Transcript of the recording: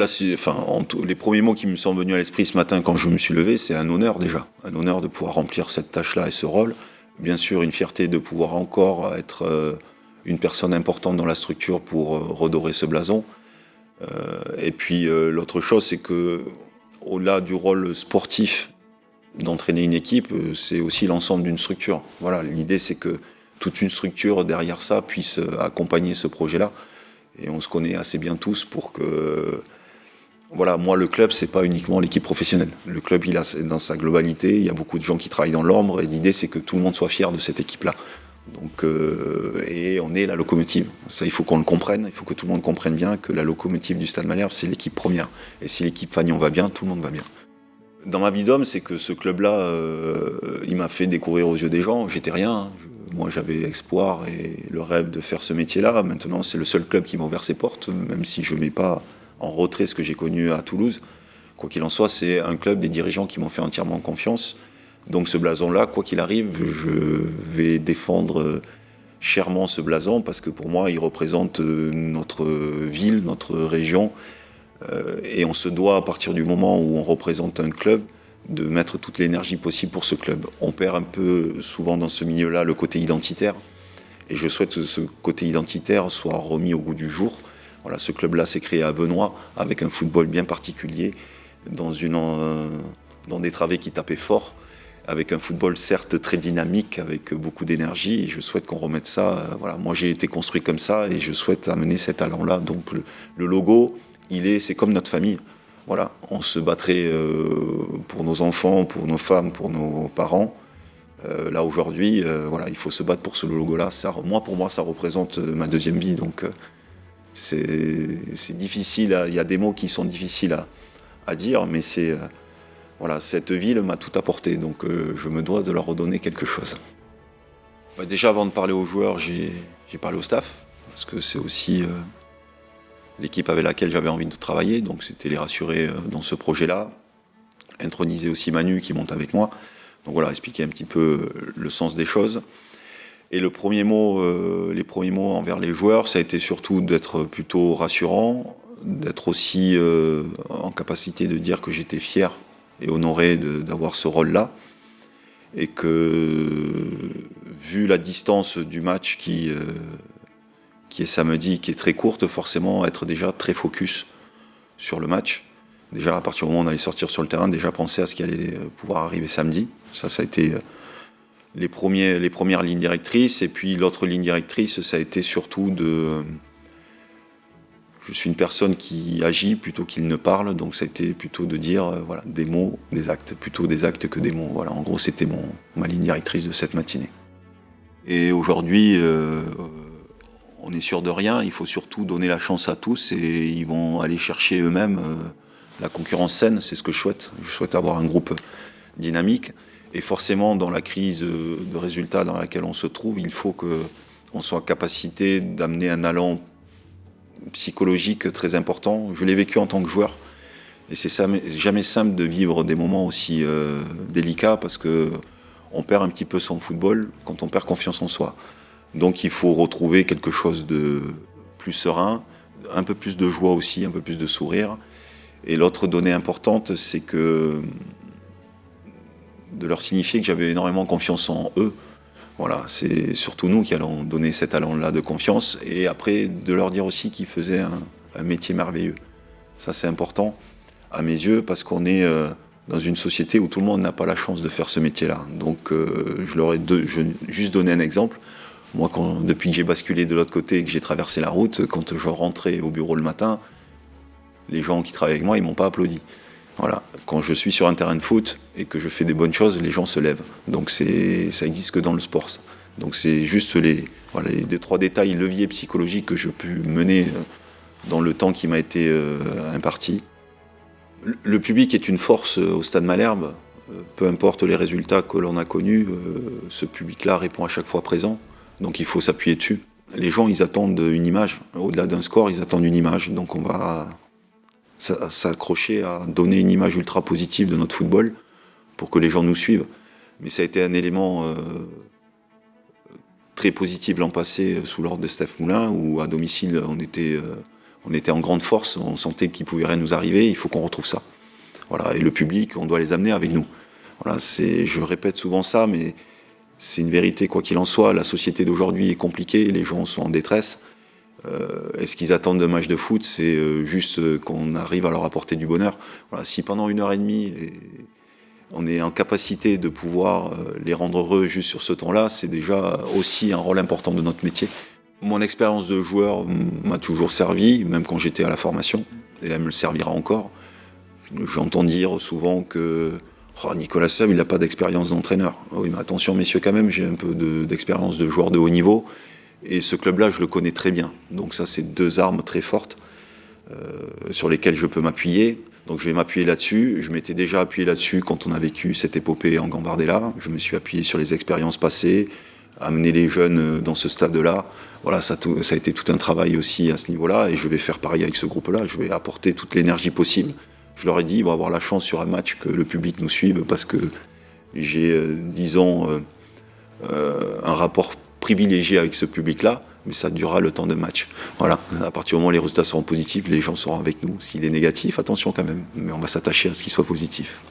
là, les premiers mots qui me sont venus à l'esprit ce matin quand je me suis levé, c'est un honneur déjà. Un honneur de pouvoir remplir cette tâche-là et ce rôle. Bien sûr, une fierté de pouvoir encore être une personne importante dans la structure pour redorer ce blason. Et puis l'autre chose, c'est que au-delà du rôle sportif d'entraîner une équipe, c'est aussi l'ensemble d'une structure. Voilà, l'idée, c'est que toute une structure derrière ça puisse accompagner ce projet-là. Et on se connaît assez bien tous pour que... Voilà, moi, le club, c'est pas uniquement l'équipe professionnelle. Le club, il a dans sa globalité, il y a beaucoup de gens qui travaillent dans l'ombre, et l'idée, c'est que tout le monde soit fier de cette équipe-là. Donc, et on est la locomotive. Ça, il faut qu'on le comprenne, il faut que tout le monde comprenne bien que la locomotive du Stade Malherbe, c'est l'équipe première. Et si l'équipe Fagnon va bien, tout le monde va bien. Dans ma vie d'homme, c'est que ce club-là, il m'a fait découvrir aux yeux des gens. J'étais rien. Moi, j'avais espoir et le rêve de faire ce métier-là. Maintenant, c'est le seul club qui m'a ouvert ses portes, même si je ne mets pas en retrait ce que j'ai connu à Toulouse. Quoi qu'il en soit, c'est un club des dirigeants qui m'ont fait entièrement confiance. Donc ce blason-là, quoi qu'il arrive, je vais défendre chèrement ce blason parce que pour moi, il représente notre ville, notre région. Et on se doit, à partir du moment où on représente un club, de mettre toute l'énergie possible pour ce club. On perd un peu souvent dans ce milieu-là le côté identitaire. Et je souhaite que ce côté identitaire soit remis au goût du jour. Voilà, ce club-là s'est créé à Venoy avec un football bien particulier, dans des travées qui tapaient fort, avec un football certes très dynamique, avec beaucoup d'énergie. Et je souhaite qu'on remette ça. Voilà, moi j'ai été construit comme ça et je souhaite amener cet allant-là. Donc le logo, c'est comme notre famille. Voilà, on se battrait pour nos enfants, pour nos femmes, pour nos parents. Là aujourd'hui, voilà, il faut se battre pour ce logo-là. Pour moi, ça représente ma deuxième vie. Donc c'est difficile. Il y a des mots qui sont difficiles à dire, mais voilà, cette ville m'a tout apporté. Donc je me dois de leur redonner quelque chose. Déjà, avant de parler aux joueurs, j'ai parlé au staff, parce que c'est aussi l'équipe avec laquelle j'avais envie de travailler, donc c'était les rassurer dans ce projet-là, introniser aussi Manu qui monte avec moi, donc voilà, expliquer un petit peu le sens des choses. Et les premiers mots envers les joueurs, ça a été surtout d'être plutôt rassurant, d'être aussi en capacité de dire que j'étais fier et honoré d'avoir ce rôle-là, et que vu la distance du match qui est samedi, qui est très courte, forcément être déjà très focus sur le match. Déjà, à partir du moment où on allait sortir sur le terrain, déjà penser à ce qui allait pouvoir arriver samedi. Ça a été les premières lignes directrices. Et puis l'autre ligne directrice, ça a été surtout je suis une personne qui agit plutôt qu'il ne parle, donc ça a été plutôt de dire voilà, des mots, des actes, plutôt des actes que des mots. Voilà, en gros, c'était ma ligne directrice de cette matinée. Et aujourd'hui, on n'est sûr de rien, il faut surtout donner la chance à tous et ils vont aller chercher eux-mêmes la concurrence saine, c'est ce que je souhaite. Je souhaite avoir un groupe dynamique et forcément dans la crise de résultats dans laquelle on se trouve, il faut qu'on soit en capacité d'amener un allant psychologique très important. Je l'ai vécu en tant que joueur et c'est jamais simple de vivre des moments aussi délicats parce qu'on perd un petit peu son football quand on perd confiance en soi. Donc il faut retrouver quelque chose de plus serein, un peu plus de joie aussi, un peu plus de sourire. Et l'autre donnée importante, c'est de leur signifier que j'avais énormément confiance en eux. Voilà, c'est surtout nous qui allons donner cet allant-là de confiance. Et après, de leur dire aussi qu'ils faisaient un métier merveilleux. Ça, c'est important à mes yeux parce qu'on est dans une société où tout le monde n'a pas la chance de faire ce métier-là. Donc je leur ai juste donné un exemple. Moi, depuis que j'ai basculé de l'autre côté et que j'ai traversé la route, quand je rentrais au bureau le matin, les gens qui travaillent avec moi, ils m'ont pas applaudi. Voilà. Quand je suis sur un terrain de foot et que je fais des bonnes choses, les gens se lèvent. Donc ça existe que dans le sport. Ça. Donc c'est juste les 2-3 détails, leviers psychologiques que je peux mener dans le temps qui m'a été imparti. Le public est une force au Stade Malherbe. Peu importe les résultats que l'on a connus, ce public-là répond à chaque fois présent. Donc il faut s'appuyer dessus. Les gens, ils attendent une image. Au-delà d'un score, ils attendent une image. Donc on va s'accrocher à donner une image ultra positive de notre football pour que les gens nous suivent. Mais ça a été un élément très positif l'an passé sous l'ordre de Steph Moulin, où à domicile, on était On était en grande force, on sentait qu'il pouvait rien nous arriver, il faut qu'on retrouve ça. Voilà, et le public, on doit les amener avec nous. Voilà, je répète souvent ça, mais c'est une vérité, quoi qu'il en soit. La société d'aujourd'hui est compliquée, les gens sont en détresse. Et ce qu'ils attendent d'un match de foot, c'est juste qu'on arrive à leur apporter du bonheur. Voilà, si pendant 1h30, on est en capacité de pouvoir les rendre heureux juste sur ce temps-là, c'est déjà aussi un rôle important de notre métier. Mon expérience de joueur m'a toujours servi, même quand j'étais à la formation, et elle me le servira encore. J'entends dire souvent que Nicolas Seub, il n'a pas d'expérience d'entraîneur. Oui, mais attention messieurs quand même, j'ai un peu d'expérience de joueur de haut niveau, et ce club-là, je le connais très bien. Donc ça, c'est 2 armes très fortes sur lesquelles je peux m'appuyer. Donc je vais m'appuyer là-dessus. Je m'étais déjà appuyé là-dessus quand on a vécu cette épopée en Gambardella. Je me suis appuyé sur les expériences passées, amener les jeunes dans ce stade-là. Voilà, ça a été tout un travail aussi à ce niveau-là, et je vais faire pareil avec ce groupe-là. Je vais apporter toute l'énergie possible. Je leur ai dit, ils vont avoir la chance sur un match que le public nous suive, parce que j'ai, disons, un rapport privilégié avec ce public-là, mais ça durera le temps de match. Voilà, à partir du moment où les résultats seront positifs, les gens seront avec nous. S'il est négatif, attention quand même, mais on va s'attacher à ce qu'il soit positif.